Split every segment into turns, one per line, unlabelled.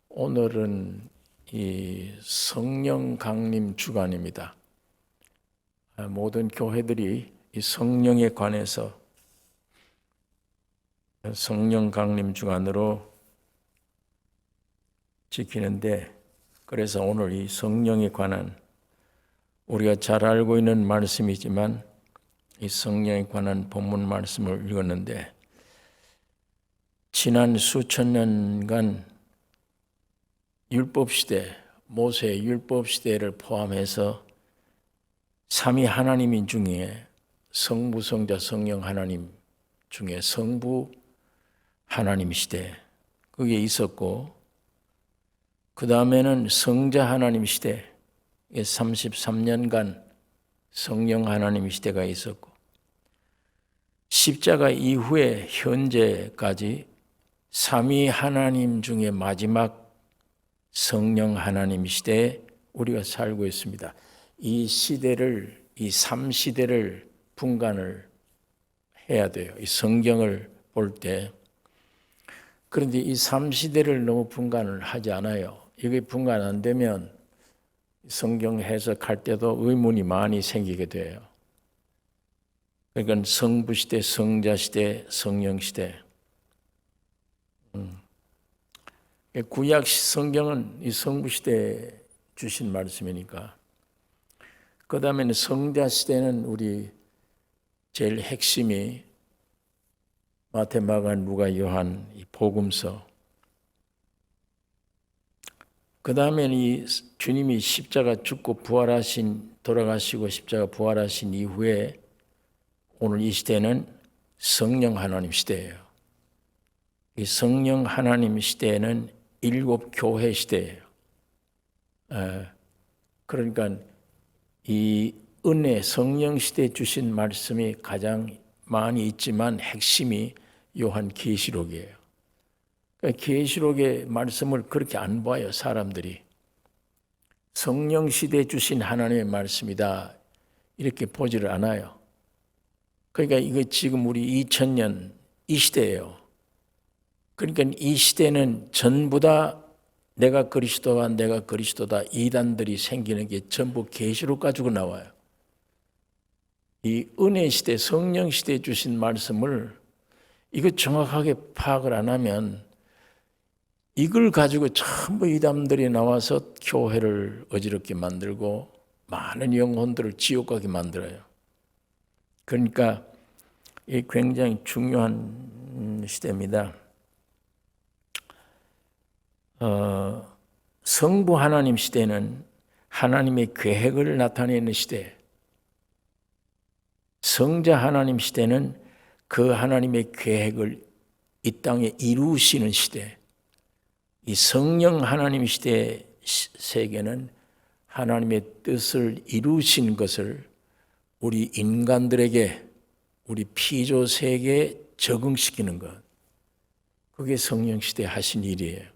오늘은 이 성령 강림 주간입니다. 모든 교회들이 이 성령에 관해서 성령 강림 주간으로 지키는데, 그래서 오늘 이 성령에 관한 우리가 잘 알고 있는 말씀이지만 이 성령에 관한 본문 말씀을 읽었는데, 지난 수천 년간 율법시대, 모세의 율법시대를 포함해서 삼위 하나님 중에 성부, 성자, 성령 하나님 중에 성부 하나님 시대 그게 있었고, 그 다음에는 성자 하나님 시대 33년간 성령 하나님 시대가 있었고, 십자가 이후에 현재까지 삼위 하나님 중에 마지막 성령 하나님 시대에 우리가 살고 있습니다. 이 시대를, 이 3시대를 분간을 해야 돼요. 이 성경을 볼 때. 그런데 이 3시대를 너무 분간을 하지 않아요. 이게 분간 안 되면 성경 해석할 때도 의문이 많이 생기게 돼요. 그러니까 성부시대, 성자시대, 성령시대. 구약 성경은 이 성부시대에 주신 말씀이니까. 그 다음에는 성자시대는 우리 제일 핵심이 마태, 마가, 누가, 요한, 이 복음서. 그 다음에는 이 주님이 십자가 죽고 부활하신, 돌아가시고 십자가 부활하신 이후에 오늘 이 시대는 성령 하나님 시대예요. 이 성령 하나님 시대에는 일곱 교회 시대예요. 그러니까 이 은혜 성령 시대에 주신 말씀이 가장 많이 있지만 핵심이 요한 계시록이에요. 그러니까 계시록의 말씀을 그렇게 안 봐요, 사람들이. 성령 시대에 주신 하나님의 말씀이다 이렇게 보지를 않아요. 그러니까 이거 지금 우리 2000년 이 시대예요. 그러니까 이 시대는 전부 다 내가 그리스도와 내가 그리스도다 이단들이 생기는 게 전부 계시록 가지고 나와요. 이 은혜 시대, 성령 시대에 주신 말씀을 이거 정확하게 파악을 안 하면 이걸 가지고 전부 이단들이 나와서 교회를 어지럽게 만들고 많은 영혼들을 지옥 가게 만들어요. 그러니까 이 굉장히 중요한 시대입니다. 성부 하나님 시대는 하나님의 계획을 나타내는 시대, 성자 하나님 시대는 그 하나님의 계획을 이 땅에 이루시는 시대, 이 성령 하나님 시대의 세계는 하나님의 뜻을 이루신 것을 우리 인간들에게, 우리 피조 세계에 적응시키는 것, 그게 성령 시대 하신 일이에요.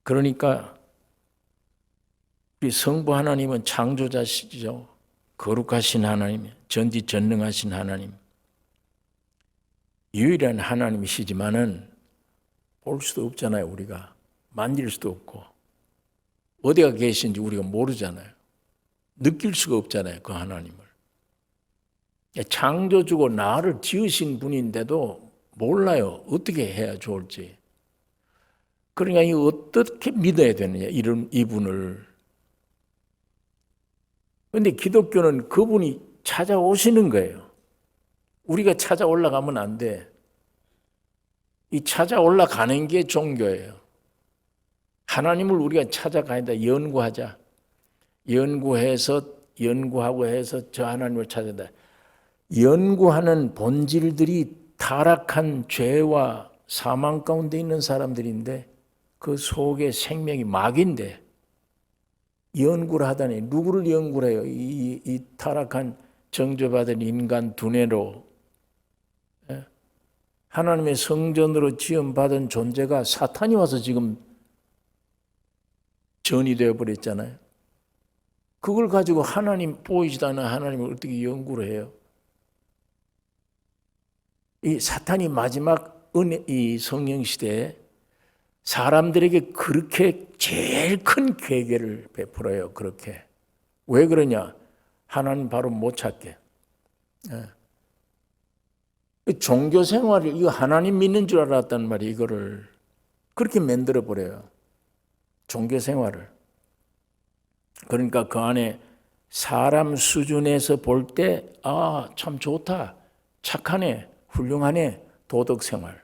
그러니까 우리 성부 하나님은 창조자시죠. 거룩하신 하나님, 전지전능하신 하나님, 유일한 하나님이시지만은 볼 수도 없잖아요. 우리가 만질 수도 없고 어디가 계신지 우리가 모르잖아요. 느낄 수가 없잖아요. 그 하나님을. 창조주고 나를 지으신 분인데도 몰라요. 어떻게 해야 좋을지. 그러니까 이 어떻게 믿어야 되느냐, 이분을. 그런데 기독교는 그분이 찾아오시는 거예요. 우리가 찾아 올라가면 안 돼. 이 찾아 올라가는 게 종교예요. 하나님을 우리가 찾아가야 돼. 연구하자. 연구하고 해서 저 하나님을 찾아야 돼. 연구하는 본질들이 타락한 죄와 사망 가운데 있는 사람들인데 그 속에 생명이 막인데 연구를 하다니 누구를 연구를 해요? 이 타락한 정죄받은 인간 두뇌로 하나님의 성전으로 지음받은 존재가 사탄이 와서 지금 전이 되어버렸잖아요. 그걸 가지고 하나님 보이지도 않은 하나님을 어떻게 연구를 해요? 이 사탄이 마지막 이 성령 시대에 사람들에게 그렇게 제일 큰 괴계를 베풀어요. 그렇게. 왜 그러냐? 하나님 바로 못 찾게. 종교 생활을 이거 하나님 믿는 줄 알았단 말이에요. 이거를 그렇게 만들어 버려요. 종교 생활을. 그러니까 그 안에 사람 수준에서 볼 때 아, 참 좋다. 착하네. 훌륭하네. 도덕 생활.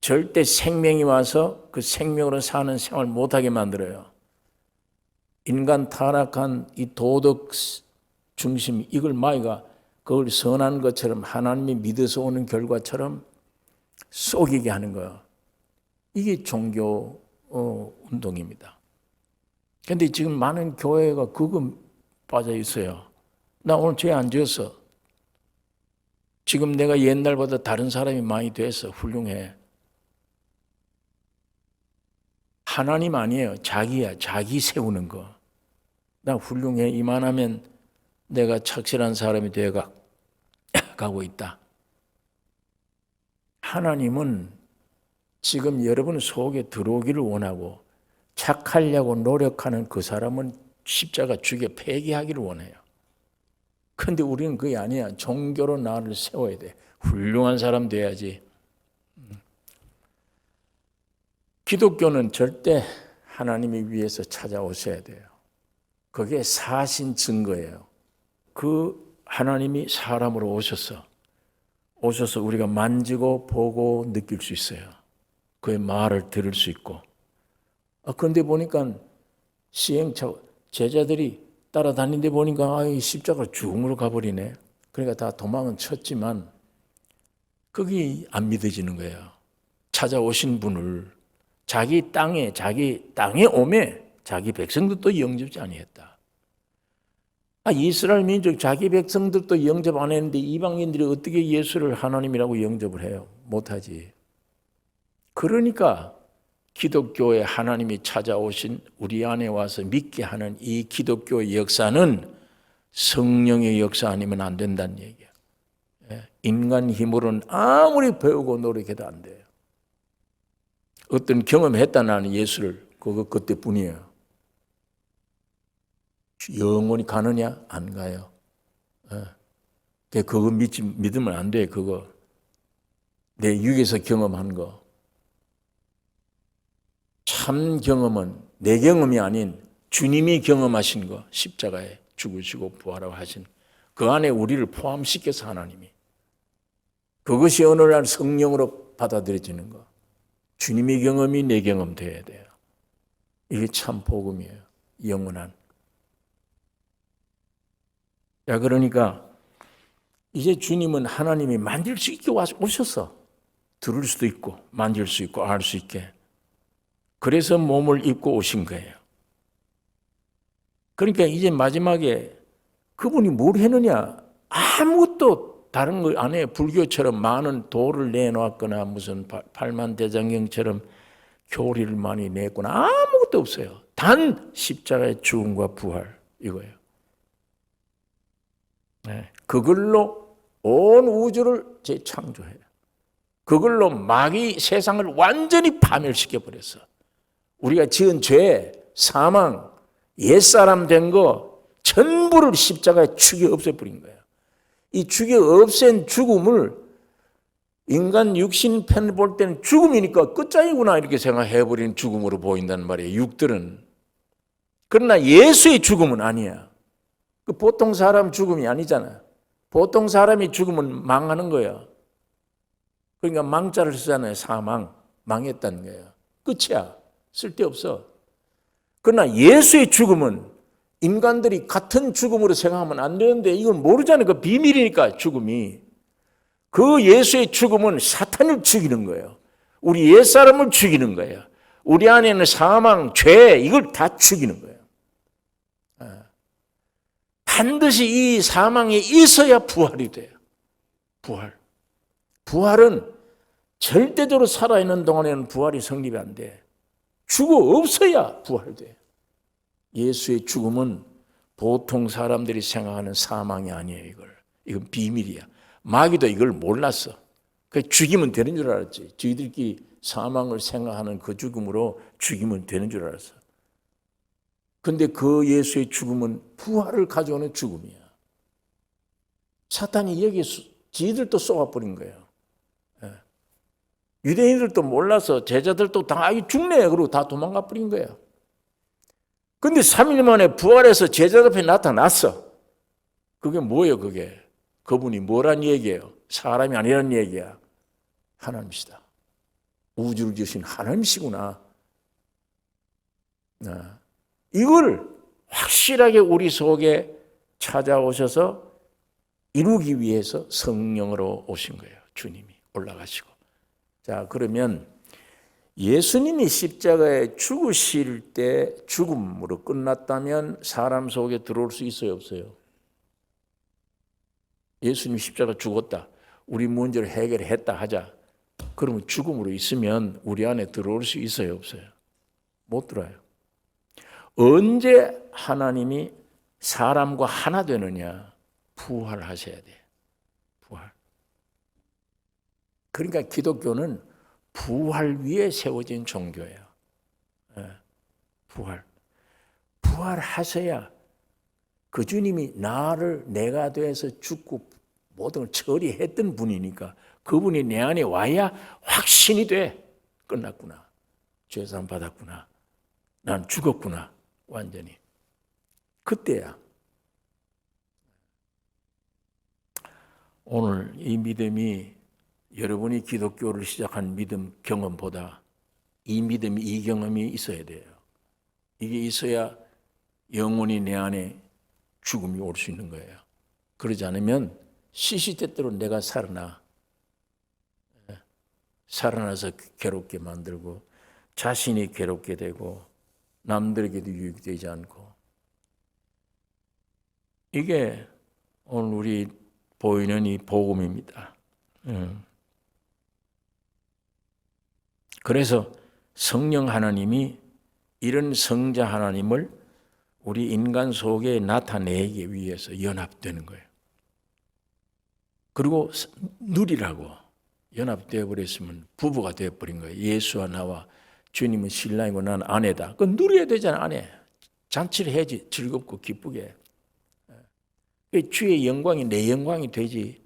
절대 생명이 와서 그 생명으로 사는 생활 못하게 만들어요. 인간 타락한 이 도덕 중심 이걸 마이가 그걸 선한 것처럼 하나님이 믿어서 오는 결과처럼 속이게 하는 거예요. 이게 종교 운동입니다. 그런데 지금 많은 교회가 그거 빠져 있어요. 나 오늘 죄 안 지었어. 지금 내가 옛날보다 다른 사람이 많이 돼서 훌륭해. 하나님 아니에요. 자기야. 자기 세우는 거. 나 훌륭해. 이만하면 내가 착실한 사람이 되어 가고 있다. 하나님은 지금 여러분 속에 들어오기를 원하고 착하려고 노력하는 그 사람은 십자가 죽여 폐기하기를 원해요. 그런데 우리는 그게 아니야. 종교로 나를 세워야 돼. 훌륭한 사람 돼야지. 기독교는 절대 하나님이 위해서 찾아오셔야 돼요. 그게 사신 증거예요. 그 하나님이 사람으로 오셔서 우리가 만지고 보고 느낄 수 있어요. 그의 말을 들을 수 있고. 그런데 보니까 시행착오, 제자들이 따라다니는데 보니까 십자가 죽음으로 가버리네. 그러니까 다 도망은 쳤지만 그게 안 믿어지는 거예요. 찾아오신 분을 자기 땅에 오매 자기 백성들도 영접지 아니했다. 이스라엘 민족 자기 백성들도 영접 안 했는데 이방인들이 어떻게 예수를 하나님이라고 영접을 해요? 못하지. 그러니까 기독교에 하나님이 찾아오신 우리 안에 와서 믿게 하는 이 기독교의 역사는 성령의 역사 아니면 안 된다는 얘기예요. 인간 힘으로는 아무리 배우고 노력해도 안 돼요. 어떤 경험했다 나는 예수를 그때뿐이에요. 영원히 가느냐? 안 가요. 그거 믿으면 안 돼. 그거 내 육에서 경험한 거. 참 경험은 내 경험이 아닌 주님이 경험하신 거, 십자가에 죽으시고 부활하고 하신 그 안에 우리를 포함시켜서 하나님이 그것이 어느 날 성령으로 받아들여지는 거. 주님의 경험이 내 경험 돼야 돼요. 이게 참 복음이에요. 영원한. 그러니까 이제 주님은 하나님이 만질 수 있게 오셨어. 들을 수도 있고 만질 수 있고 알 수 있게. 그래서 몸을 입고 오신 거예요. 그러니까 이제 마지막에 그분이 뭘 했느냐? 아무것도 다른 거 안 해요. 불교처럼 많은 도를 내놓았거나 무슨 팔만대장경처럼 교리를 많이 냈거나 아무것도 없어요. 단 십자가의 죽음과 부활 이거예요. 그걸로 온 우주를 재창조해요. 그걸로 마귀 세상을 완전히 파멸시켜버렸어. 우리가 지은 죄, 사망, 옛사람 된 거 전부를 십자가에 죽여 없애버린 거예요. 이 죽여 없앤 죽음을 인간 육신 편 볼 때는 죽음이니까 끝장이구나 이렇게 생각해버리는 죽음으로 보인단 말이에요. 육들은. 그러나 예수의 죽음은 아니야. 그 보통 사람 죽음이 아니잖아. 보통 사람이 죽으면 망하는 거예요. 그러니까 망자를 쓰잖아요. 사망. 망했다는 거예요. 끝이야. 쓸데없어. 그러나 예수의 죽음은 인간들이 같은 죽음으로 생각하면 안 되는데 이건 모르잖아요. 그 비밀이니까 죽음이. 그 예수의 죽음은 사탄을 죽이는 거예요. 우리 옛사람을 죽이는 거예요. 우리 안에는 사망, 죄 이걸 다 죽이는 거예요. 반드시 이 사망에 있어야 부활이 돼요. 부활. 부활은 절대적으로 살아있는 동안에는 부활이 성립이 안 돼. 죽어 없어야 부활돼. 예수의 죽음은 보통 사람들이 생각하는 사망이 아니에요. 이건 비밀이야. 마귀도 이걸 몰랐어. 죽이면 되는 줄 알았지. 저희들끼리 사망을 생각하는 그 죽음으로 죽이면 되는 줄 알았어. 근데 그 예수의 죽음은 부활을 가져오는 죽음이야. 사탄이 여기 지들도 쏘아버린 거예요. 유대인들도 몰라서 제자들도 다 죽네 그러고 다 도망가 버린 거예요. 근데 3일 만에 부활해서 제자들 앞에 나타났어. 그게 뭐예요 그게? 그분이 뭐란 얘기예요? 사람이 아니란 얘기야. 하나님이시다. 우주를 지으신 하나님이시구나. 이걸 확실하게 우리 속에 찾아오셔서 이루기 위해서 성령으로 오신 거예요. 주님이 올라가시고. 자, 그러면 예수님이 십자가에 죽으실 때 죽음으로 끝났다면 사람 속에 들어올 수 있어요, 없어요? 예수님 십자가 죽었다. 우리 문제를 해결했다 하자. 그러면 죽음으로 있으면 우리 안에 들어올 수 있어요, 없어요? 못 들어요. 언제 하나님이 사람과 하나 되느냐? 부활하셔야 돼. 부활. 그러니까 기독교는 부활 위에 세워진 종교예요. 부활. 부활하셔야 그 주님이 나를 내가 돼서 죽고 모든 걸 처리했던 분이니까 그분이 내 안에 와야 확신이 돼. 끝났구나. 죄사함 받았구나. 난 죽었구나. 완전히. 그때야. 오늘 이 믿음이 여러분이 기독교를 시작한 믿음 경험보다 이 믿음, 이 경험이 있어야 돼요. 이게 있어야 영원히 내 안에 죽음이 올 수 있는 거예요. 그러지 않으면 시시때때로 내가 살아나서 괴롭게 만들고 자신이 괴롭게 되고 남들에게도 유익이 되지 않고 이게 오늘 우리 보이는 이 복음입니다. 그래서 성령 하나님이 이런 성자 하나님을 우리 인간 속에 나타내기 위해서 연합되는 거예요. 그리고 누리라고 연합되어 버렸으면 부부가 되어 버린 거예요. 예수와 나와 주님은 신랑이고 나는 아내다. 그건 누려야 되잖아. 아내. 잔치를 해야지 즐겁고 기쁘게. 주의 영광이 내 영광이 되지.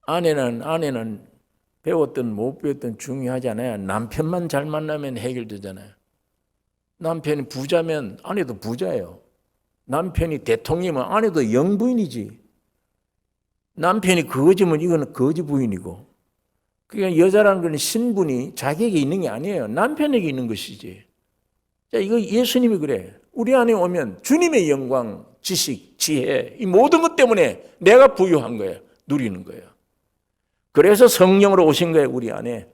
아내는 배웠든 못 배웠든 중요하지 않아요. 남편만 잘 만나면 해결되잖아요. 남편이 부자면 아내도 부자예요. 남편이 대통령이면 아내도 영부인이지. 남편이 거지면 이거는 거지 부인이고. 그러니까 여자라는 건 신분이 자기에게 있는 게 아니에요. 남편에게 있는 것이지. 자, 이거 예수님이 그래. 우리 안에 오면 주님의 영광, 지식, 지혜, 이 모든 것 때문에 내가 부유한 거예요. 누리는 거예요. 그래서 성령으로 오신 거예요, 우리 안에.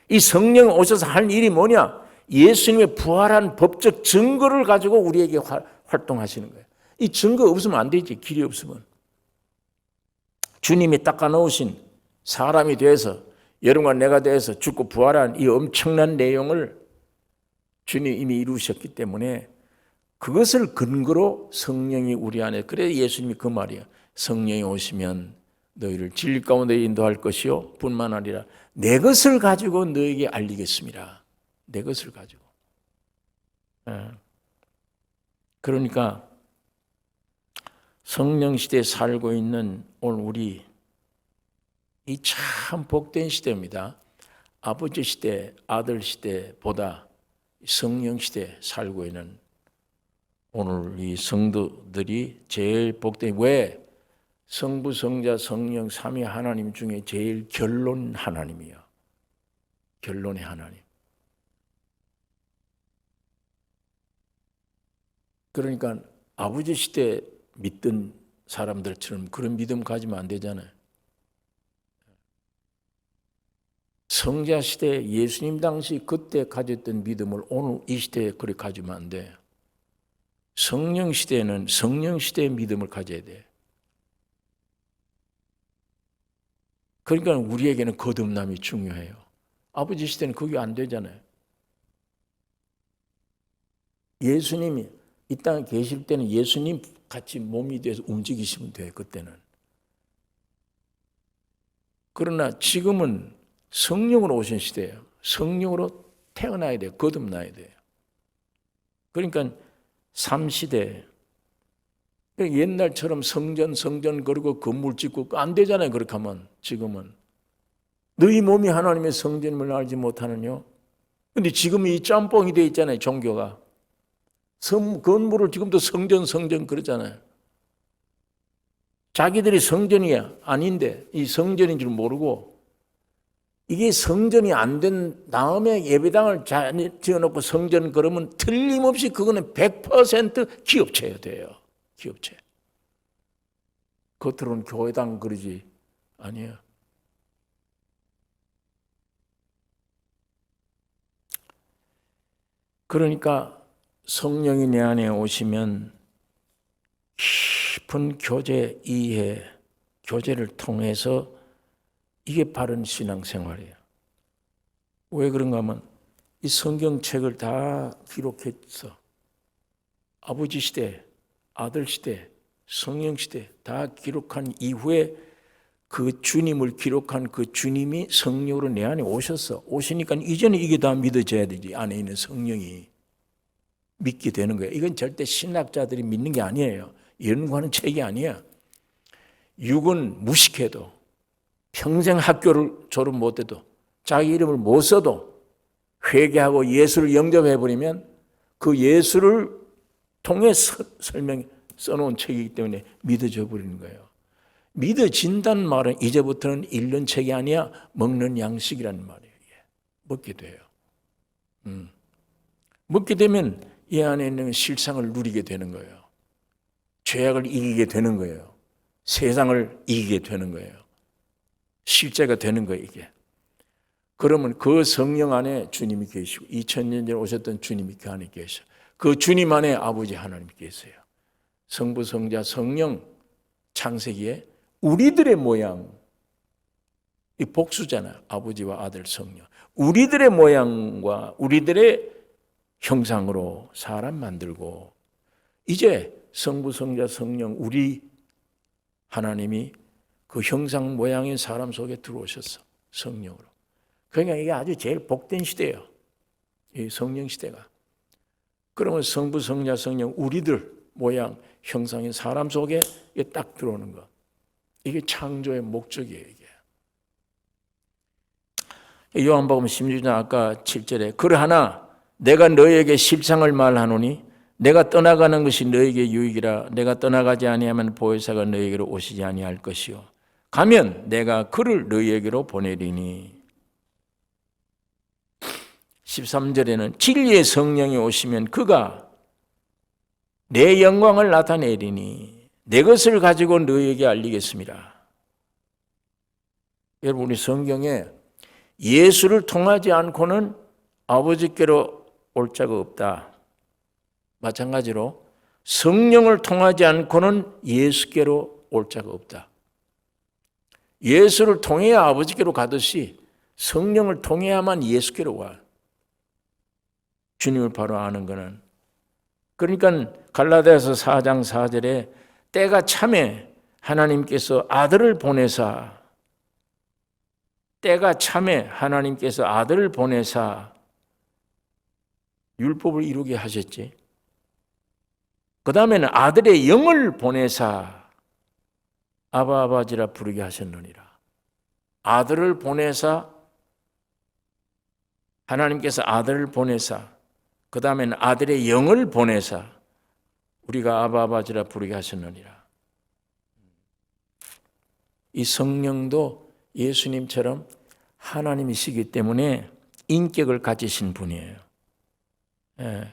이 성령 오셔서 할 일이 뭐냐? 예수님의 부활한 법적 증거를 가지고 우리에게 활동하시는 거예요. 이 증거 없으면 안 되지, 길이 없으면. 주님이 닦아놓으신 사람이 돼서 여러분과 내가 돼서 죽고 부활한 이 엄청난 내용을 주님이 이미 이루셨기 때문에 그것을 근거로 성령이 우리 안에, 그래 예수님이 그 말이에요. 성령이 오시면 너희를 진리 가운데 인도할 것이요 뿐만 아니라 내 것을 가지고 너에게 알리겠습니다. 내 것을 가지고. 그러니까 성령 시대에 살고 있는 오늘 우리 이 참 복된 시대입니다. 아버지 시대, 아들 시대보다 성령 시대에 살고 있는 오늘 이 성도들이 제일 복된. 왜? 성부, 성자, 성령, 삼위 하나님 중에 제일 결론 하나님이에요. 결론의 하나님. 그러니까 아버지 시대 믿던 사람들처럼 그런 믿음 가지면 안 되잖아요. 성자 시대 예수님 당시 그때 가졌던 믿음을 오늘 이 시대에 그렇게 가지면 안 돼. 성령 시대는 성령 시대의 믿음을 가져야 돼. 그러니까 우리에게는 거듭남이 중요해요. 아버지 시대는 그게 안 되잖아요. 예수님이 이 땅에 계실 때는 예수님 같이 몸이 돼서 움직이시면 돼. 그때는. 그러나 지금은 성령으로 오신 시대예요. 성령으로 태어나야 돼요. 거듭나야 돼요. 그러니까 삶시대, 옛날처럼 성전 그리고 건물 짓고 안 되잖아요. 그렇게 하면 지금은 너희 몸이 하나님의 성전임을 알지 못하느냐. 근데 지금 이 짬뽕이 돼 있잖아요. 종교가 건물을 지금도 성전 그러잖아요. 자기들이 성전이 아닌데 이 성전인 줄 모르고 이게 성전이 안 된 다음에 예배당을 지어놓고 성전 그러면 틀림없이 그거는 100% 기업체여야 돼요. 기업체. 겉으로는 교회당 그러지 아니에요. 그러니까 성령이 내 안에 오시면 깊은 교제, 이해, 교제를 통해서 이게 바른 신앙생활이에요. 왜 그런가 하면 이 성경책을 다 기록해서 아버지 시대, 아들 시대, 성령 시대 다 기록한 이후에 그 주님을 기록한 그 주님이 성령으로 내 안에 오시니까 이제는 이게 다 믿어져야 되지. 안에 있는 성령이 믿게 되는 거예요. 이건 절대 신학자들이 믿는 게 아니에요. 연구하는 책이 아니야. 육은 무식해도 평생 학교를 졸업 못해도 자기 이름을 못 써도 회개하고 예수를 영접해버리면 그 예수를 통해 써놓은 책이기 때문에 믿어져 버리는 거예요. 믿어진다는 말은 이제부터는 읽는 책이 아니야 먹는 양식이라는 말이에요. 먹게 돼요. 먹게 되면 이 안에 있는 실상을 누리게 되는 거예요. 죄악을 이기게 되는 거예요. 세상을 이기게 되는 거예요. 실제가 되는 거예요, 이게. 그러면 그 성령 안에 주님이 계시고 2000년 전에 오셨던 주님이 그 안에 계셔. 그 주님 안에 아버지 하나님이 계세요. 성부, 성자, 성령 창세기에 우리들의 모양, 이 복수잖아요. 아버지와 아들, 성령. 우리들의 모양과 우리들의 형상으로 사람 만들고 이제 성부, 성자, 성령 우리 하나님이 그 형상 모양인 사람 속에 들어오셨어. 성령으로. 그러니까 이게 아주 제일 복된 시대예요. 이 성령 시대가. 그러면 성부, 성자, 성령 우리들 모양 형상인 사람 속에 딱 들어오는 것. 이게 창조의 목적이에요. 이게. 요한복음 16장 아까 7절에 그러하나 내가 너희에게 실상을 말하노니 내가 떠나가는 것이 너희에게 유익이라. 내가 떠나가지 아니하면 보혜사가 너희에게로 오시지 아니할 것이요 가면 내가 그를 너희에게로 보내리니. 13절에는 진리의 성령이 오시면 그가 내 영광을 나타내리니 내 것을 가지고 너희에게 알리겠습니다. 여러분 우리 성경에 예수를 통하지 않고는 아버지께로 올 자가 없다. 마찬가지로 성령을 통하지 않고는 예수께로 올 자가 없다. 예수를 통해야 아버지께로 가듯이 성령을 통해야만 예수께로 와. 주님을 바로 아는 것은. 그러니까 갈라디아서 4장 4절에 때가 참에 하나님께서 아들을 보내사 때가 참에 하나님께서 아들을 보내사 율법을 이루게 하셨지. 그 다음에는 아들의 영을 보내사 아바 아버지라 부르게 하셨느니라. 아들을 보내사 하나님께서 아들을 보내사 그 다음에는 아들의 영을 보내사 우리가 아바 아버지라 부르게 하셨느니라. 이 성령도 예수님처럼 하나님이시기 때문에 인격을 가지신 분이에요.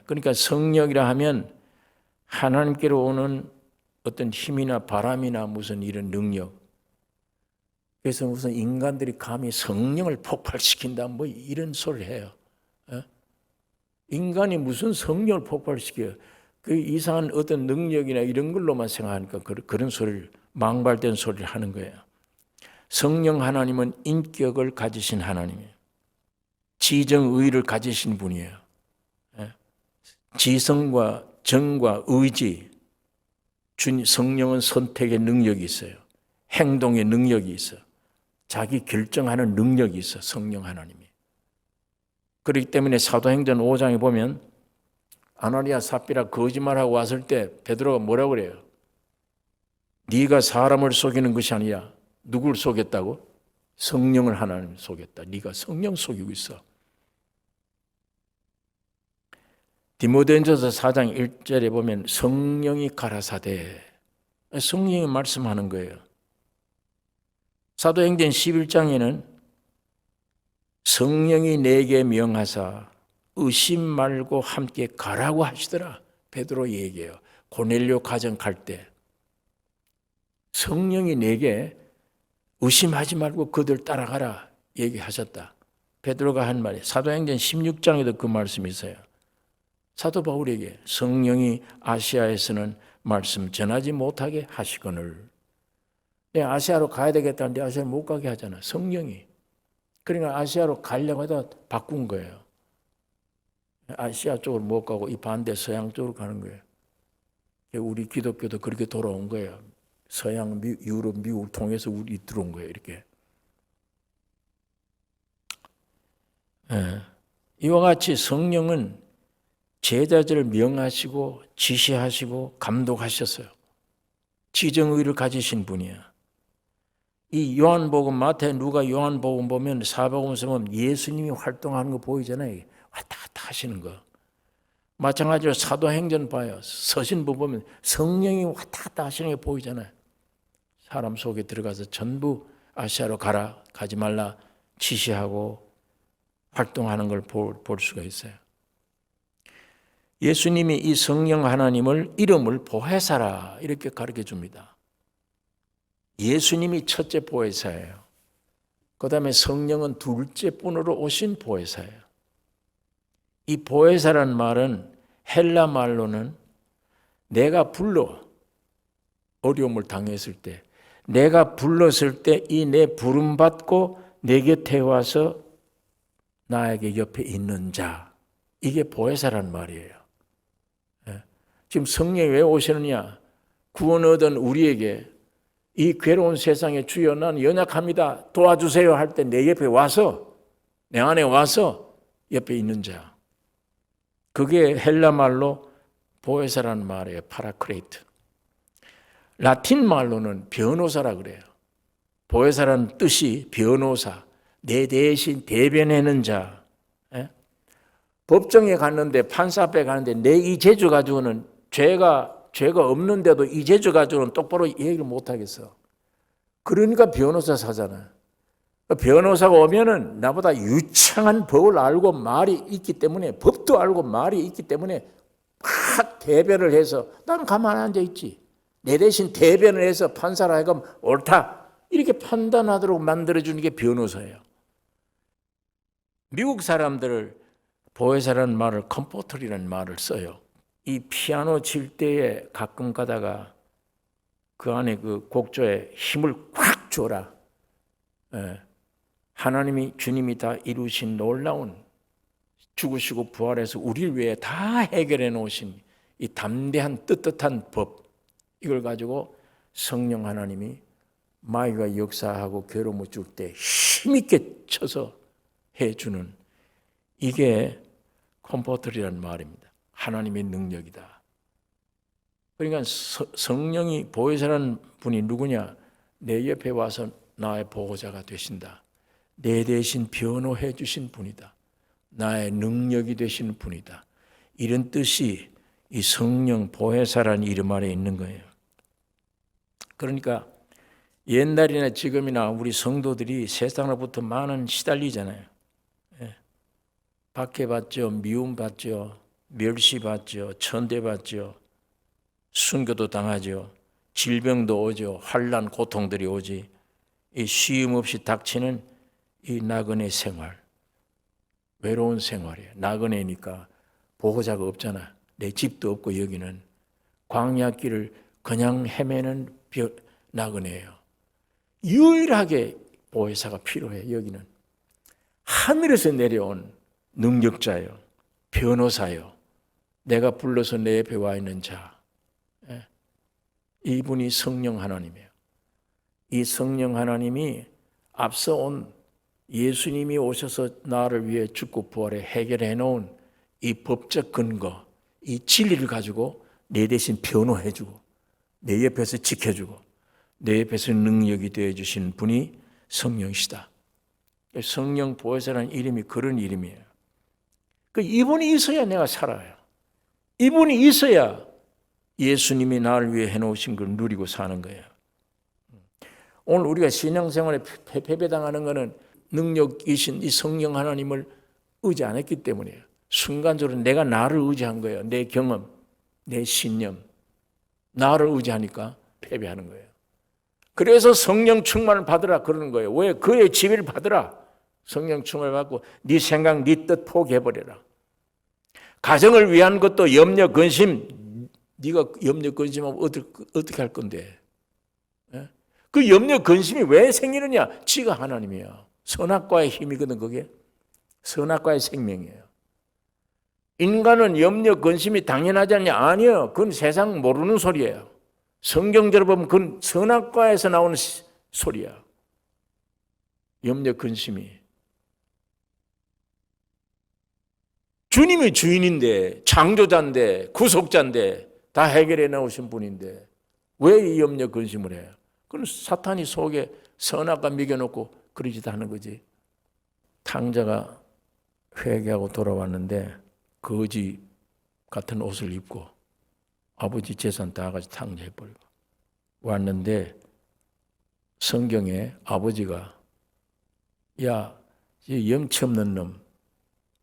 그러니까 성령이라 하면 하나님께로 오는 어떤 힘이나 바람이나 무슨 이런 능력. 그래서 무슨 인간들이 감히 성령을 폭발시킨다 뭐 이런 소리를 해요. 인간이 무슨 성령을 폭발시켜요. 그 이상한 어떤 능력이나 이런 걸로만 생각하니까 그런 소리를 망발된 소리를 하는 거예요. 성령 하나님은 인격을 가지신 하나님이에요. 지정의를 가지신 분이에요. 지성과 정과 의지, 성령은 선택의 능력이 있어요. 행동의 능력이 있어요. 자기 결정하는 능력이 있어, 성령 하나님이. 그렇기 때문에 사도행전 5장에 보면 아나니아 삽비라 거짓말하고 왔을 때 베드로가 뭐라고 그래요? 네가 사람을 속이는 것이 아니라 누굴 속였다고? 성령을 하나님 속였다. 네가 성령 속이고 있어. 디모데전서 4장 1절에 보면 성령이 가라사대, 성령이 말씀하는 거예요. 사도행전 11장에는 성령이 내게 명하사 의심 말고 함께 가라고 하시더라. 베드로 얘기해요. 고넬료 가정 갈 때 성령이 내게 의심하지 말고 그들 따라가라 얘기하셨다. 베드로가 한 말이 사도행전 16장에도 그 말씀이 있어요. 사도 바울에게 성령이 아시아에서는 말씀 전하지 못하게 하시거늘. 아시아로 가야 되겠다는데 아시아로 못 가게 하잖아, 성령이. 그러니까 아시아로 가려고 하다가 바꾼 거예요. 아시아 쪽으로 못 가고 이 반대 서양 쪽으로 가는 거예요. 우리 기독교도 그렇게 돌아온 거예요. 서양, 유럽, 미국 통해서 우리 들어온 거예요, 이렇게. 이와 같이 성령은 제자들을 명하시고 지시하시고 감독하셨어요. 지정의를 가지신 분이야. 이 요한복음, 마태, 누가 요한복음 보면 사복음서 보면 예수님이 활동하는 거 보이잖아요. 왔다 갔다 하시는 거. 마찬가지로 사도행전 봐요. 서신부 보면 성령이 왔다 갔다 하시는 게 보이잖아요. 사람 속에 들어가서 전부 아시아로 가라, 가지 말라 지시하고 활동하는 걸 볼 수가 있어요. 예수님이 이 성령 하나님을 이름을 보혜사라 이렇게 가르쳐 줍니다. 예수님이 첫째 보혜사예요. 그 다음에 성령은 둘째 분으로 오신 보혜사예요. 이 보혜사란 말은 헬라 말로는 내가 불러 어려움을 당했을 때, 내가 불렀을 때 이 내 부름 받고 내 곁에 와서 나에게 옆에 있는 자, 이게 보혜사란 말이에요. 지금 성령이 왜 오시느냐? 구원 얻은 우리에게 이 괴로운 세상에 주여 난 연약합니다, 도와주세요 할 때 내 옆에 와서, 내 안에 와서 옆에 있는 자, 그게 헬라 말로 보혜사라는 말이에요. 파라크레이트. 라틴 말로는 변호사라 그래요. 보혜사라는 뜻이 변호사, 내 대신 대변하는 자. 법정에 갔는데, 판사 앞에 가는데 내 이 재주 가지고는 죄가 없는데도 이 재주 가지고는 똑바로 얘기를 못 하겠어. 그러니까 변호사 사잖아요. 변호사가 오면은 나보다 유창한 법을 알고 말이 있기 때문에, 법도 알고 말이 있기 때문에 막 대변을 해서 나는 가만히 앉아 있지. 내 대신 대변을 해서 판사라 하여금 옳다 이렇게 판단하도록 만들어주는 게 변호사예요. 미국 사람들을 보혜사라는 말을 컴포터리라는 말을 써요. 이 피아노 칠 때에 가끔 가다가 그 안에 그 곡조에 힘을 꽉 줘라. 하나님이, 주님이 다 이루신 놀라운 죽으시고 부활해서 우리를 위해 다 해결해 놓으신 이 담대한 떳떳한 법, 이걸 가지고 성령 하나님이 마귀가 역사하고 괴로움을 줄 때 힘있게 쳐서 해주는, 이게 컴포터리라는 말입니다. 하나님의 능력이다. 그러니까 성령이, 보혜사라는 분이 누구냐? 내 옆에 와서 나의 보호자가 되신다. 내 대신 변호해 주신 분이다. 나의 능력이 되시는 분이다. 이런 뜻이 이 성령 보혜사라는 이름 아래 있는 거예요. 그러니까 옛날이나 지금이나 우리 성도들이 세상으로부터 많은 시달리잖아요. 박해받죠, 미움받죠, 멸시받죠, 천대받죠, 순교도 당하죠, 질병도 오죠, 환난, 고통들이 오지. 이 쉼 없이 닥치는 이 나그네 생활, 외로운 생활이에요. 나그네니까 보호자가 없잖아. 내 집도 없고 여기는 광야길을 그냥 헤매는 나그네예요. 유일하게 보혜사가 필요해. 여기는 하늘에서 내려온 능력자요, 변호사요, 내가 불러서 내 옆에 와 있는 자, 이분이 성령 하나님이에요. 이 성령 하나님이 앞서 온 예수님이 오셔서 나를 위해 죽고 부활해 해결해 놓은 이 법적 근거, 이 진리를 가지고 내 대신 변호해 주고 내 옆에서 지켜주고 내 옆에서 능력이 되어주신 분이 성령이시다. 성령 보혜사라는 이름이 그런 이름이에요. 이분이 있어야 내가 살아요. 이분이 있어야 예수님이 나를 위해 해놓으신 걸 누리고 사는 거예요. 오늘 우리가 신앙생활에 패배당하는 것은 능력이신 이 성령 하나님을 의지 안 했기 때문이에요. 순간적으로 내가 나를 의지한 거예요. 내 경험, 내 신념, 나를 의지하니까 패배하는 거예요. 그래서 성령 충만을 받으라 그러는 거예요. 왜? 그의 지혜를 받으라. 성령 충만을 받고 네 생각, 네 뜻 포기해버려라. 가정을 위한 것도 염려, 근심, 네가 염려, 근심하면 어떻게 할 건데? 그 염려, 근심이 왜 생기느냐? 지가 하나님이야. 선악과의 힘이거든 그게. 선악과의 생명이에요. 인간은 염려, 근심이 당연하지 않냐? 아니요. 그건 세상 모르는 소리예요. 성경대로 보면 그건 선악과에서 나오는 소리야. 염려, 근심이. 주님이 주인인데, 창조자인데, 구속자인데, 다 해결해 나오신 분인데 왜 이 염려, 근심을 해요? 그건 사탄이 속에 선악과 미겨놓고 그러지도 하는 거지. 탕자가 회개하고 돌아왔는데 거지 같은 옷을 입고 아버지 재산 다 가지고 탕자해버리고 왔는데 성경에 아버지가 야, 이 염치 없는 놈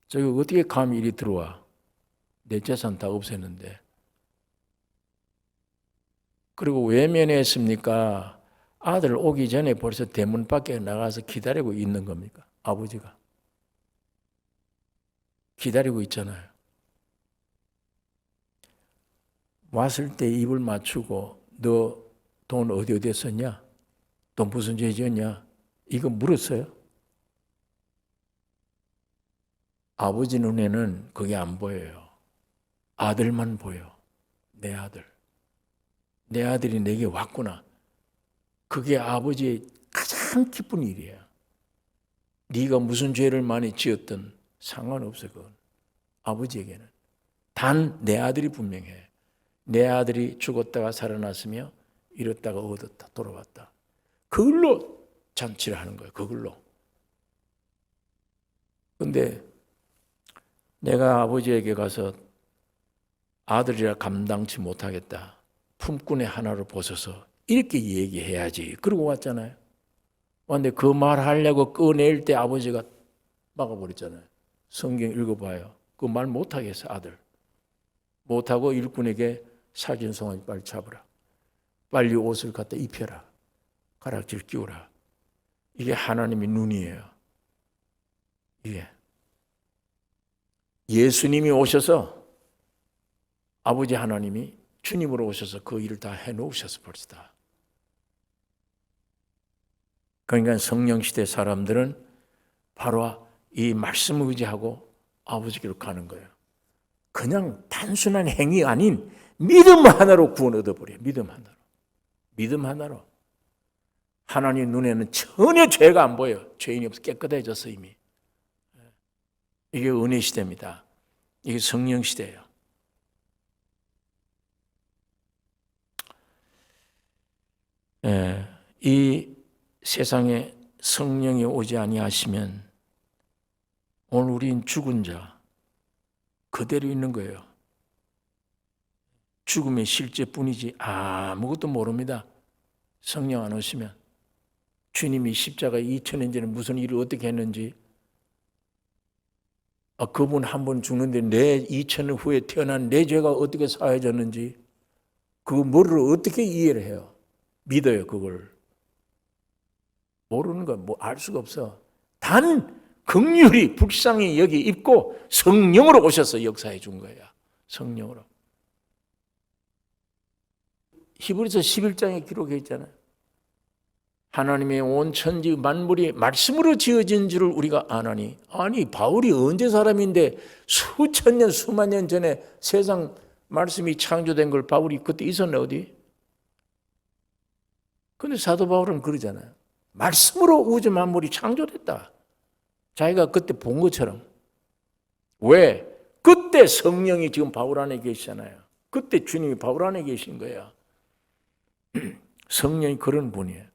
저기 어떻게 감히 이리 들어와? 내 재산 다 없앴는데. 그리고 왜 면회했습니까? 아들 오기 전에 벌써 대문 밖에 나가서 기다리고 있는 겁니까? 아버지가. 기다리고 있잖아요. 왔을 때 입을 맞추고 너 돈 어디에 썼냐? 돈 무슨 죄 지었냐? 이거 물었어요? 아버지 눈에는 그게 안 보여요. 아들만 보여. 내 아들. 내 아들이 내게 왔구나. 그게 아버지의 가장 기쁜 일이에요. 네가 무슨 죄를 많이 지었든 상관없어 그건. 아버지에게는. 단 내 아들이 분명해. 내 아들이 죽었다가 살아났으며 잃었다가 얻었다 돌아왔다. 그걸로 잔치를 하는 거예요. 그걸로. 그런데 내가 아버지에게 가서 아들이라 감당치 못하겠다. 품꾼의 하나로 보셔서 이렇게 얘기해야지. 그러고 왔잖아요. 그런데 그 말 하려고 꺼낼 때 아버지가 막아버렸잖아요. 성경 읽어봐요. 그 말 못하겠어 아들. 못하고 일꾼에게 살찐 송아지 빨리 잡으라. 빨리 옷을 갖다 입혀라. 가락질 끼우라. 이게 하나님의 눈이에요. 이게. 예수님이 오셔서 아버지 하나님이 주님으로 오셔서 그 일을 다 해놓으셔서 벌써. 그러니까 성령시대 사람들은 바로 이 말씀을 의지하고 아버지께로 가는 거예요. 그냥 단순한 행위 아닌 믿음 하나로 구원 얻어버려요. 믿음 하나로. 믿음 하나로. 하나님 눈에는 전혀 죄가 안 보여요. 죄인이 없어 깨끗해졌어 이미. 이게 은혜 시대입니다. 이게 성령 시대예요. 이 세상에 성령이 오지 아니하시면 오늘 우린 죽은 자 그대로 있는 거예요. 죽음의 실제뿐이지 아무것도 모릅니다. 성령 안 오시면. 주님이 십자가 2000년 전에 무슨 일을 어떻게 했는지 그분 한 번 죽는데 내 2000년 후에 태어난 내 죄가 어떻게 사해졌는지 그 머리를 어떻게 이해를 해요? 믿어요 그걸. 모르는 건 뭐 알 수가 없어. 단 긍휼히 불쌍히 여기 입고 성령으로 오셔서 역사해 준 거야. 성령으로. 히브리서 11장에 기록해 있잖아요. 하나님의 온 천지 만물이 말씀으로 지어진 줄을 우리가 아나니. 아니 바울이 언제 사람인데 수천 년 수만 년 전에 세상 말씀이 창조된 걸 바울이 그때 있었나 어디? 근데 사도 바울은 그러잖아요. 말씀으로 우주 만물이 창조됐다. 자기가 그때 본 것처럼. 왜? 그때 성령이 지금 바울 안에 계시잖아요. 그때 주님이 바울 안에 계신 거예요. 성령이 그런 분이에요.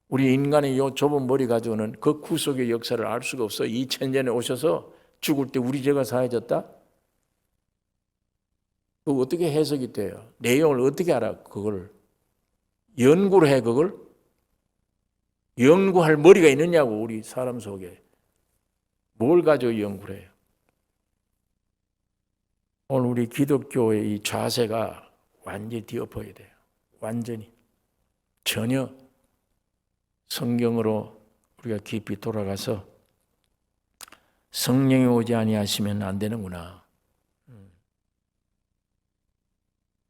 우리 인간의 이 좁은 머리 가지고는 그 구속의 역사를 알 수가 없어. 2000년에 오셔서 죽을 때 우리 죄가 사해졌다? 그거 어떻게 해석이 돼요? 내용을 어떻게 알아? 그걸 연구를 해. 그걸 연구할 머리가 있느냐고. 우리 사람 속에 뭘 가지고 연구를 해요? 오늘 우리 기독교의 이 자세가 완전히 뒤엎어야 돼요. 완전히. 전혀 성경으로 우리가 깊이 돌아가서 성령이 오지 아니하시면 안 되는구나.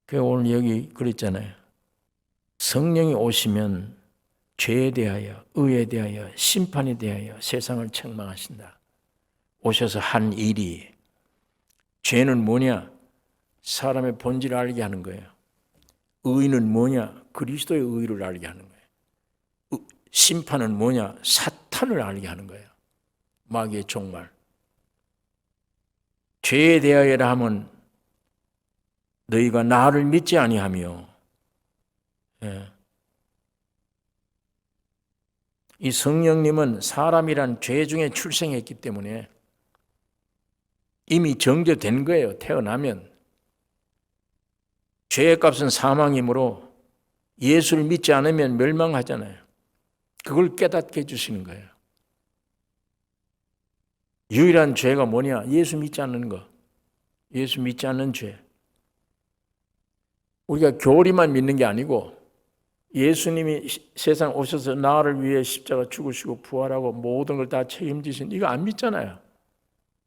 그 오늘 여기 그랬잖아요. 성령이 오시면 죄에 대하여, 의에 대하여, 심판에 대하여 세상을 책망하신다. 오셔서 한 일이, 죄는 뭐냐? 사람의 본질을 알게 하는 거예요. 의는 뭐냐? 그리스도의 의를 알게 하는 거예요. 심판은 뭐냐? 사탄을 알게 하는 거예요. 마귀의 종말. 죄에 대하여라 하면 너희가 나를 믿지 아니하며, 이 성령님은 사람이란 죄 중에 출생했기 때문에 이미 정죄된 거예요. 태어나면. 죄의 값은 사망이므로 예수를 믿지 않으면 멸망하잖아요. 그걸 깨닫게 해주시는 거예요. 유일한 죄가 뭐냐? 예수 믿지 않는 거. 예수 믿지 않는 죄. 우리가 교리만 믿는 게 아니고 예수님이 세상 오셔서 나를 위해 십자가 죽으시고 부활하고 모든 걸 다 책임지신, 이거 안 믿잖아요.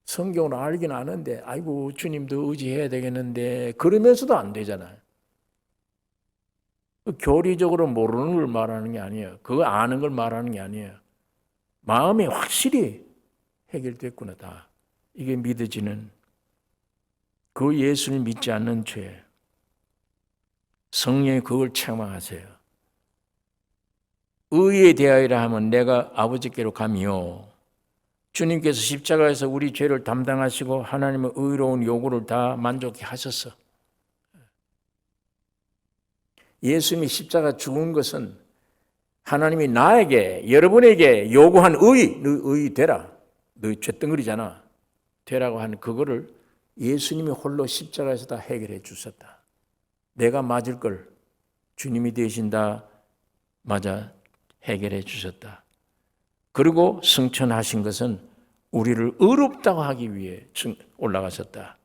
성경으로 알긴 아는데 아이고 주님도 의지해야 되겠는데 그러면서도 안 되잖아요. 교리적으로 모르는 걸 말하는 게 아니에요. 그거 아는 걸 말하는 게 아니에요. 마음이 확실히 해결됐구나 다. 이게 믿어지는 그 예수를 믿지 않는 죄. 성령이 그걸 책망하세요. 의에 대하여라 하면 내가 아버지께로 가며, 주님께서 십자가에서 우리 죄를 담당하시고 하나님의 의로운 요구를 다 만족해 하셨어. 예수님이 십자가 죽은 것은 하나님이 나에게, 여러분에게 요구한 의 되라. 너희 쇳덩어리잖아. 되라고 하는 그거를 예수님이 홀로 십자가에서 다 해결해 주셨다. 내가 맞을 걸 주님이 대신 다 맞아 해결해 주셨다. 그리고 승천하신 것은 우리를 의롭다고 하기 위해 올라가셨다.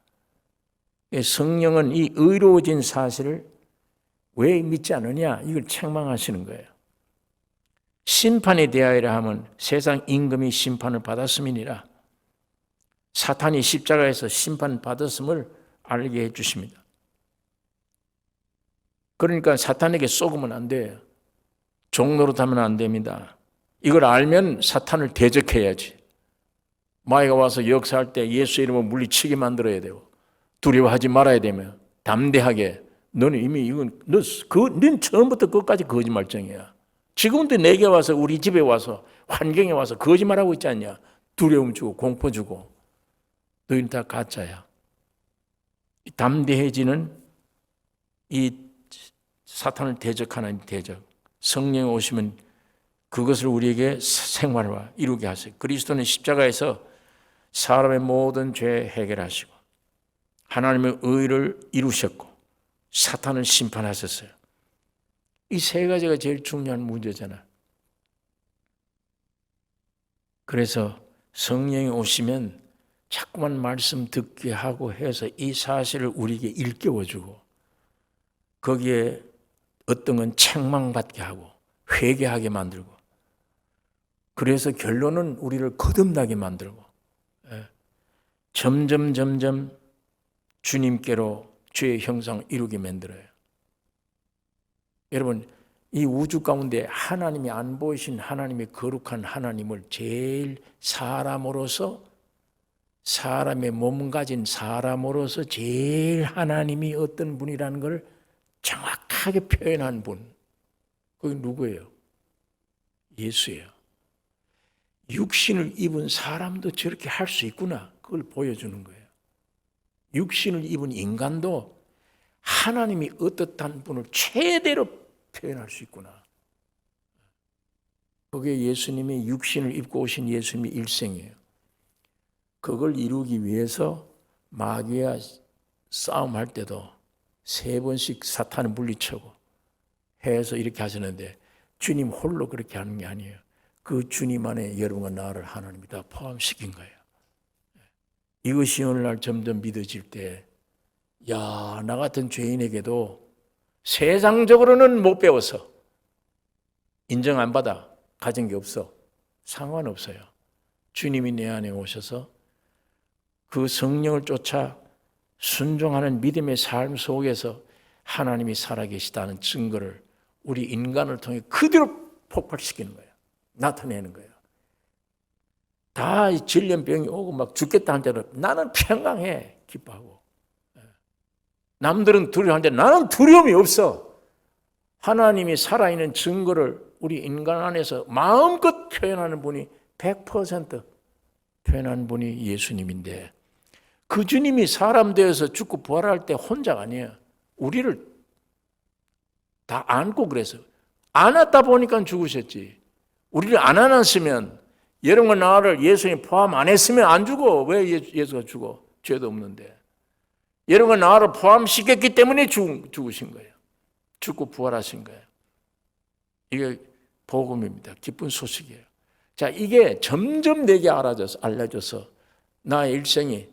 성령은 이 의로워진 사실을 왜 믿지 않느냐? 이걸 책망하시는 거예요. 심판에 대하여라 하면 세상 임금이 심판을 받았음이니라. 사탄이 십자가에서 심판받았음을 알게 해 주십니다. 그러니까 사탄에게 쏘으면 안 돼요. 종노릇하면 안 됩니다. 이걸 알면 사탄을 대적해야지. 마귀가 와서 역사할 때 예수 이름으로 물리치게 만들어야 되고, 두려워하지 말아야 되며, 담대하게. 너는 이미 이건 넌 처음부터 끝까지 거짓말쟁이야. 지금도 내게 와서, 우리 집에 와서, 환경에 와서 거짓말하고 있지 않냐? 두려움 주고 공포 주고. 너희는 다 가짜야. 담대해지는 이 사탄을 대적하는 대적. 성령이 오시면 그것을 우리에게 생활화 이루게 하세요. 그리스도는 십자가에서 사람의 모든 죄 해결하시고 하나님의 의를 이루셨고 사탄을 심판하셨어요. 이 세 가지가 제일 중요한 문제잖아. 그래서 성령이 오시면 자꾸만 말씀 듣게 하고 해서 이 사실을 우리에게 일깨워주고 거기에 어떤 건 책망받게 하고 회개하게 만들고 그래서 결론은 우리를 거듭나게 만들고 점점 주님께로 죄의 형상을 이루게 만들어요. 여러분 이 우주 가운데 하나님이 안 보이신 하나님의 거룩한 하나님을 제일 사람으로서 사람의 몸 가진 사람으로서 제일 하나님이 어떤 분이라는 걸 정확하게 표현한 분. 그게 누구예요? 예수예요. 육신을 입은 사람도 저렇게 할 수 있구나. 그걸 보여주는 거예요. 육신을 입은 인간도 하나님이 어떻다는 분을 최대로 표현할 수 있구나. 그게 예수님이 육신을 입고 오신 예수님의 일생이에요. 그걸 이루기 위해서 마귀와 싸움할 때도 3번씩 사탄을 물리치고 해서 이렇게 하셨는데 주님 홀로 그렇게 하는 게 아니에요. 그 주님 안에 여러분과 나를 하나님이 다 포함시킨 거예요. 이것이 오늘날 점점 믿어질 때, 야, 나 같은 죄인에게도 세상적으로는 못 배워서 인정 안 받아 가진 게 없어. 상관없어요. 주님이 내 안에 오셔서 그 성령을 쫓아 순종하는 믿음의 삶 속에서 하나님이 살아계시다는 증거를 우리 인간을 통해 그대로 폭발시키는 거예요. 나타내는 거예요. 다 질염병이 오고 막 죽겠다 할 때도 나는 평강해, 기뻐하고. 남들은 두려워하는데 나는 두려움이 없어. 하나님이 살아있는 증거를 우리 인간 안에서 마음껏 표현하는 분이 100% 표현하는 분이 예수님인데, 그 주님이 사람 되어서 죽고 부활할 때 혼자가 아니에요. 우리를 다 안고 그래서 안았다 보니까 죽으셨지. 우리를 안 안았으면, 여러분과 나를 예수님 포함 안 했으면 안 죽어. 왜 예수가 죽어? 죄도 없는데. 여러분과 나를 포함시켰기 때문에 죽으신 거예요. 죽고 부활하신 거예요. 이게 복음입니다. 기쁜 소식이에요. 자, 이게 점점 내게 알려져서 나의 일생이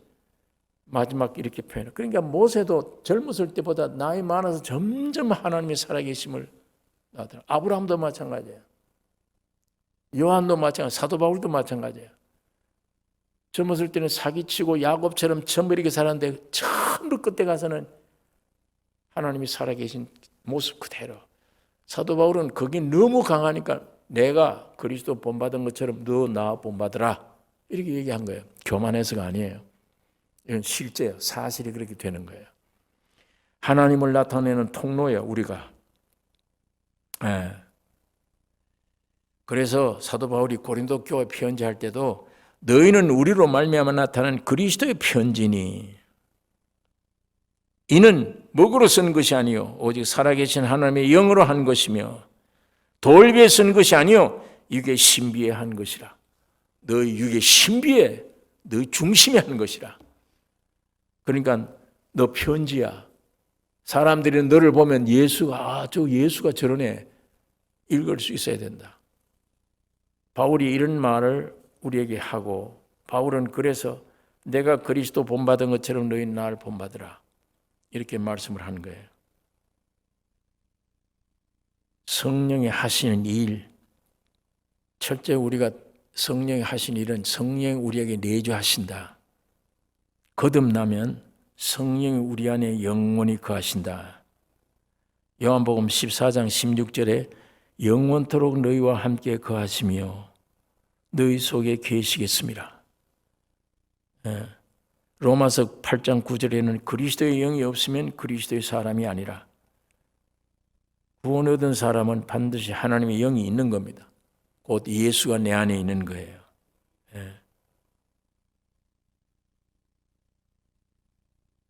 마지막 이렇게 표현해. 그러니까 모세도 젊었을 때보다 나이 많아서 점점 하나님의 살아계심을 나더라. 아브라함도 마찬가지예요. 요한도 마찬가지예요. 사도 바울도 마찬가지예요. 젊었을 때는 사기치고 야곱처럼 전부 이렇게 살았는데 처음으로 끝에 가서는 하나님이 살아계신 모습 그대로. 사도 바울은 거기 너무 강하니까 내가 그리스도 본받은 것처럼 너 나 본받으라 이렇게 얘기한 거예요. 교만해서가 아니에요. 이건 실제예요. 사실이 그렇게 되는 거예요. 하나님을 나타내는 통로예요, 우리가. 그래서 사도 바울이 고린도 교회 편지할 때도 너희는 우리로 말미암아 나타난 그리스도의 편지니 이는 먹으로 쓴 것이 아니요 오직 살아계신 하나님의 영으로 한 것이며 돌비에 쓴 것이 아니요 육의 신비에 한 것이라. 너희 육의 신비에 너희 중심에 한 것이라. 그러니까 너 편지야. 사람들이 너를 보면 예수가 저 예수가 저러네 읽을 수 있어야 된다. 바울이 이런 말을 우리에게 하고, 바울은 그래서 내가 그리스도 본받은 것처럼 너희 나를 본받으라 이렇게 말씀을 한 거예요. 성령이 하시는 일, 첫째 우리가 성령이 하신 일은 성령이 우리에게 내주하신다. 거듭나면 성령이 우리 안에 영원히 거하신다. 요한복음 14장 16절에 영원토록 너희와 함께 거하시며 너희 속에 계시겠습니다. 로마서 8장 9절에는 그리스도의 영이 없으면 그리스도의 사람이 아니라, 구원 얻은 사람은 반드시 하나님의 영이 있는 겁니다. 곧 예수가 내 안에 있는 거예요.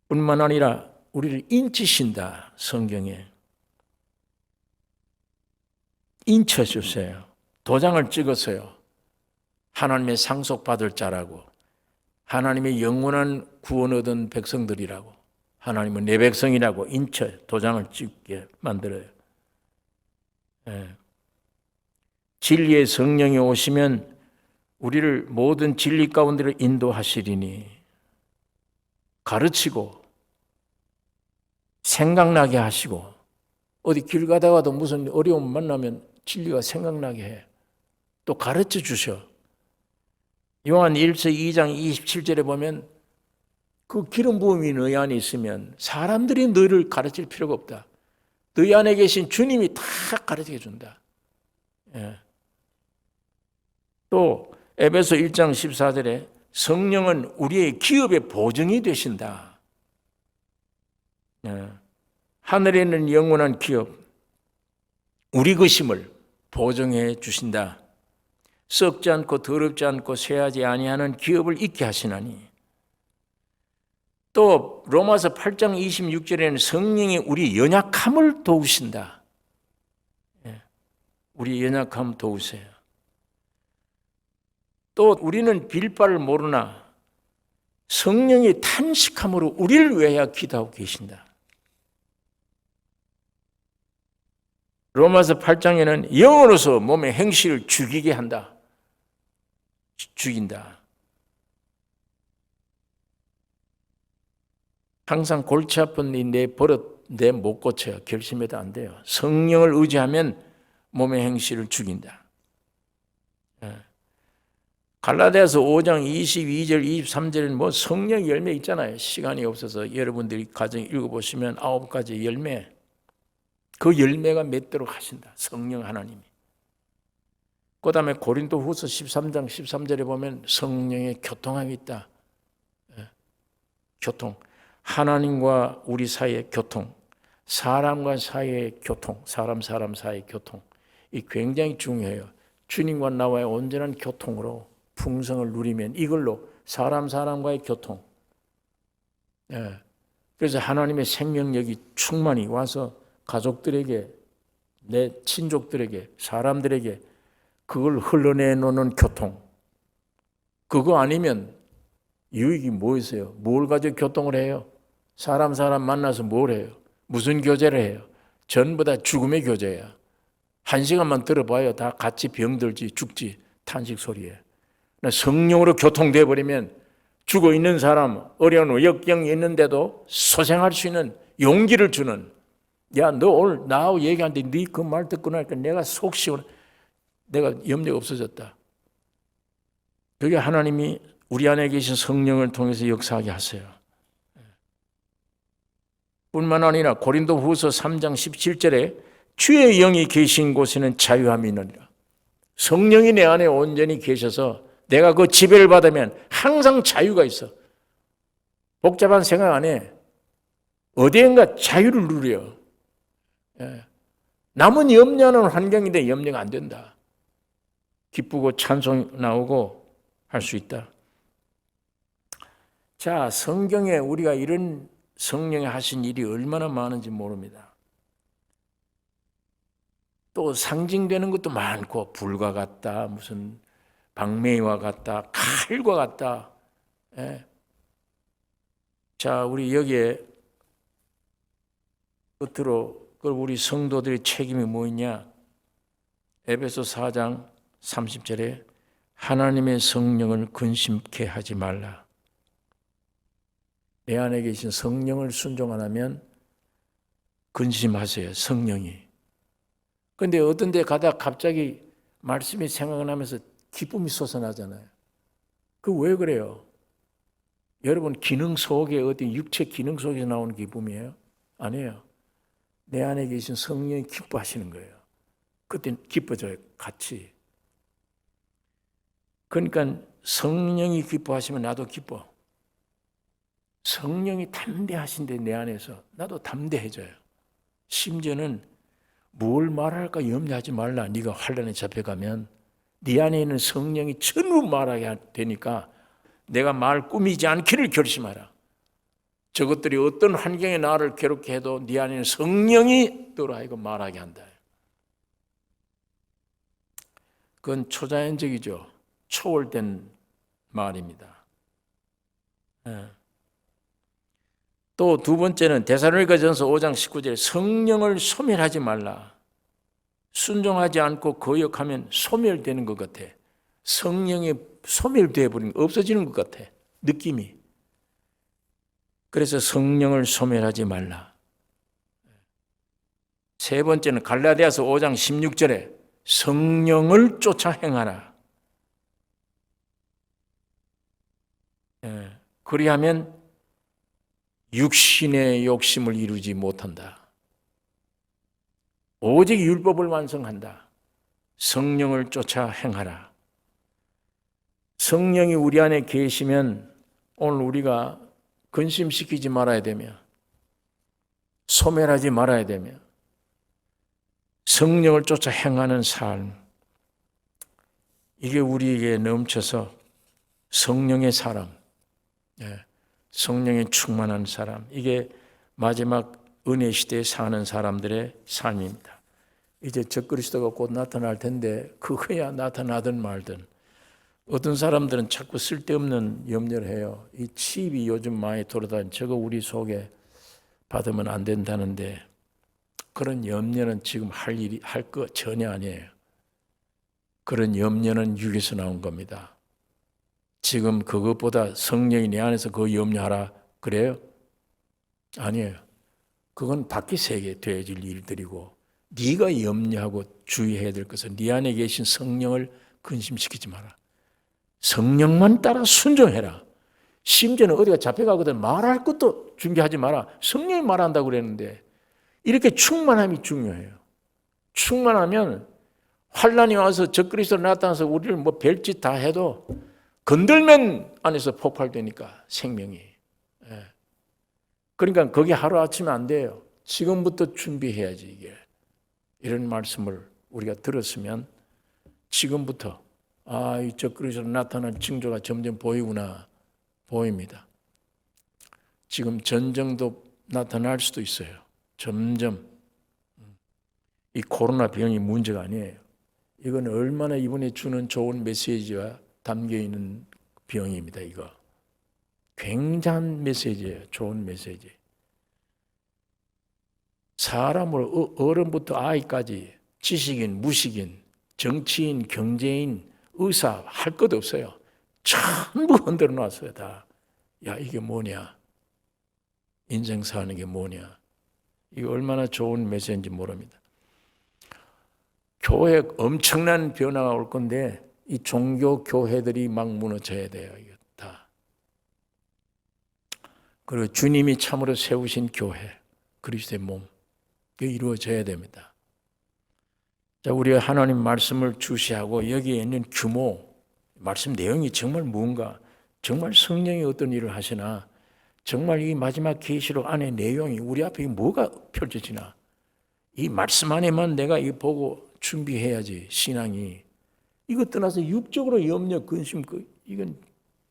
뿐만 아니라 우리를 인치신다. 성경에 인쳐주세요. 도장을 찍었어요. 하나님의 상속받을 자라고, 하나님의 영원한 구원 얻은 백성들이라고, 하나님은 내 백성이라고 인쳐 도장을 찍게 만들어요. 진리의 성령이 오시면 우리를 모든 진리 가운데로 인도하시리니, 가르치고 생각나게 하시고, 어디 길 가다가도 무슨 어려움 만나면 진리가 생각나게 해. 또 가르쳐 주셔. 요한 1서 2장 27절에 보면 그 기름 부음이 너희 안에 있으면 사람들이 너희를 가르칠 필요가 없다. 너희 안에 계신 주님이 다 가르쳐 준다. 또 에베소 1장 14절에 성령은 우리의 기업의 보증이 되신다. 하늘에 있는 영원한 기업, 우리 것임을 보증해 주신다. 썩지 않고 더럽지 않고 쇠하지 아니하는 기업을 잊게 하시나니. 또 로마서 8장 26절에는 성령이 우리 연약함을 도우신다. 우리 연약함 도우세요. 또 우리는 빌바를 모르나 성령이 탄식함으로 우리를 위하여 기도하고 계신다. 로마서 8장에는 영으로서 몸의 행실을 죽이게 한다. 죽인다. 항상 골치 아픈 내 버릇 내 못 고쳐요. 결심해도 안 돼요. 성령을 의지하면 몸의 행실을 죽인다. 갈라디아서 5장 22절 23절에는 뭐 성령 열매 있잖아요. 시간이 없어서 여러분들이 가정 읽어보시면 9가지 열매, 그 열매가 맺도록 하신다. 성령 하나님이. 그 다음에 고린도 후서 13장 13절에 보면 성령의 교통함이 있다. 교통. 하나님과 우리 사이의 교통, 사람과 사이의 교통, 사람 사이의 교통. 이 굉장히 중요해요. 주님과 나와의 온전한 교통으로 풍성을 누리면 이걸로 사람과의 교통. 그래서 하나님의 생명력이 충만히 와서 가족들에게, 내 친족들에게, 사람들에게 그걸 흘러내놓는 교통. 그거 아니면 유익이 뭐 있어요? 뭘 가지고 교통을 해요? 사람 만나서 뭘 해요? 무슨 교제를 해요? 전부 다 죽음의 교제야. 1시간만 들어봐요. 다 같이 병들지 죽지 탄식 소리에. 성령으로 교통돼 버리면 죽어 있는 사람, 어려운 역경이 있는데도 소생할 수 있는 용기를 주는. 야, 너 오늘 나하고 얘기하는데 네 그 말 듣고 나니까 내가 속 시원해. 내가 염려가 없어졌다. 그게 하나님이 우리 안에 계신 성령을 통해서 역사하게 하세요. 뿐만 아니라 고린도 후서 3장 17절에 주의 영이 계신 곳에는 자유함이 있느니라. 성령이 내 안에 온전히 계셔서 내가 그 지배를 받으면 항상 자유가 있어. 복잡한 생각 안 해. 어디엔가 자유를 누려. 남은 염려하는 환경인데 염려가 안 된다. 기쁘고 찬송 나오고 할 수 있다. 자, 성경에 우리가 이런 성령이 하신 일이 얼마나 많은지 모릅니다. 또 상징되는 것도 많고 불과 같다, 무슨 방매와 같다, 칼과 같다. 자, 우리 여기에 끝으로 우리 성도들의 책임이 뭐냐? 에베소 4장 30절에 하나님의 성령을 근심케 하지 말라. 내 안에 계신 성령을 순종 안 하면 근심하세요. 성령이. 그런데 어떤 데 가다 갑자기 말씀이 생각나면서 기쁨이 솟아나잖아요. 그 왜 그래요? 여러분 기능 속에 어떤 육체 기능 속에서 나오는 기쁨이에요? 아니에요. 내 안에 계신 성령이 기뻐하시는 거예요. 그때 기뻐져요. 같이. 그러니까 성령이 기뻐하시면 나도 기뻐. 성령이 담대하신데 내 안에서 나도 담대해져요. 심지어는 뭘 말할까 염려하지 말라. 네가 환난에 잡혀가면 네 안에 있는 성령이 전부 말하게 되니까 내가 말 꾸미지 않기를 결심하라. 저것들이 어떤 환경에 나를 괴롭게 해도 네 안에 있는 성령이 너로 하여금 말하게 한다. 그건 초자연적이죠. 초월된 말입니다. 또 두 번째는 데살로니가전서 5장 19절에 성령을 소멸하지 말라. 순종하지 않고 거역하면 소멸되는 것 같아. 성령이 소멸되어 버리는 없어지는 것 같아. 느낌이. 그래서 성령을 소멸하지 말라. 세 번째는 갈라디아서 5장 16절에 성령을 쫓아 행하라. 그리하면 육신의 욕심을 이루지 못한다. 오직 율법을 완성한다. 성령을 쫓아 행하라. 성령이 우리 안에 계시면 오늘 우리가 근심시키지 말아야 되며 소멸하지 말아야 되며 성령을 쫓아 행하는 삶. 이게 우리에게 넘쳐서 성령의 사람, 성령에 충만한 사람, 이게 마지막 은혜 시대에 사는 사람들의 삶입니다. 이제 적그리스도가 곧 나타날 텐데 그거야 나타나든 말든. 어떤 사람들은 자꾸 쓸데없는 염려를 해요. 이 칩이 요즘 많이 돌아다니 저거 우리 속에 받으면 안 된다는데 그런 염려는 지금 할 거 전혀 아니에요. 그런 염려는 육에서 나온 겁니다. 지금 그것보다 성령이 내 안에서 그 염려하라 그래요? 아니에요. 그건 밖의 세계에 되어질 일들이고 네가 염려하고 주의해야 될 것은 네 안에 계신 성령을 근심시키지 마라. 성령만 따라 순종해라. 심지어는 어디가 잡혀가거든 말할 것도 준비하지 마라. 성령이 말한다고 그랬는데 이렇게 충만함이 중요해요. 충만하면 환란이 와서 적그리스도 나타나서 우리를 뭐 별짓 다 해도 건들면 안에서 폭발되니까 생명이. 그러니까 그게 하루아침에 안 돼요. 지금부터 준비해야지 이게. 이런 말씀을 우리가 들었으면 지금부터 이 적그리스도 나타난 징조가 점점 보이구나. 보입니다. 지금 전쟁도 나타날 수도 있어요. 점점. 이 코로나 병이 문제가 아니에요. 이건 얼마나 이번에 주는 좋은 메시지가 담겨있는 병입니다. 이거 굉장한 메시지예요. 좋은 메시지. 사람을 어른부터 아이까지 지식인, 무식인, 정치인, 경제인, 의사 할 것 없어요. 전부 흔들어 놨어요. 다. 야, 이게 뭐냐? 인생 사는 게 뭐냐? 이게 얼마나 좋은 메시지인지 모릅니다. 교회에 엄청난 변화가 올 건데 이 종교 교회들이 막 무너져야 돼요. 이게 다. 그리고 주님이 참으로 세우신 교회, 그리스도의 몸, 그게 이루어져야 됩니다. 자, 우리가 하나님 말씀을 주시하고 여기에 있는 규모, 말씀 내용이 정말 무언가, 정말 성령이 어떤 일을 하시나, 정말 이 마지막 계시록 안에 내용이 우리 앞에 뭐가 펼쳐지나, 이 말씀 안에만 내가 이 보고 준비해야지 신앙이. 이거 떠나서 육적으로 염려, 근심, 이건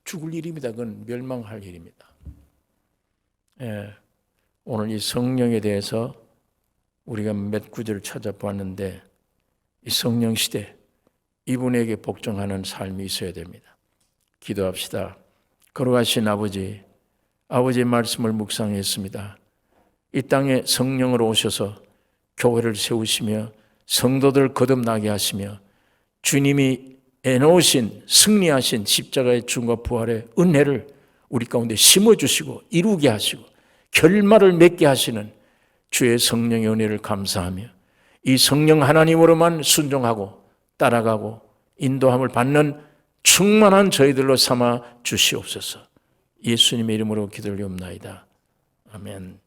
죽을 일입니다. 그건 멸망할 일입니다. 오늘 이 성령에 대해서 우리가 몇 구절을 찾아보았는데 이 성령 시대 이분에게 복종하는 삶이 있어야 됩니다. 기도합시다. 거룩하신 아버지, 아버지의 말씀을 묵상했습니다. 이 땅에 성령으로 오셔서 교회를 세우시며 성도들 거듭나게 하시며 주님이 애놓으신 승리하신 십자가의 죽음과 부활의 은혜를 우리 가운데 심어주시고 이루게 하시고 결말을 맺게 하시는 주의 성령의 은혜를 감사하며 이 성령 하나님으로만 순종하고 따라가고 인도함을 받는 충만한 저희들로 삼아 주시옵소서. 예수님의 이름으로 기도드리옵나이다. 아멘.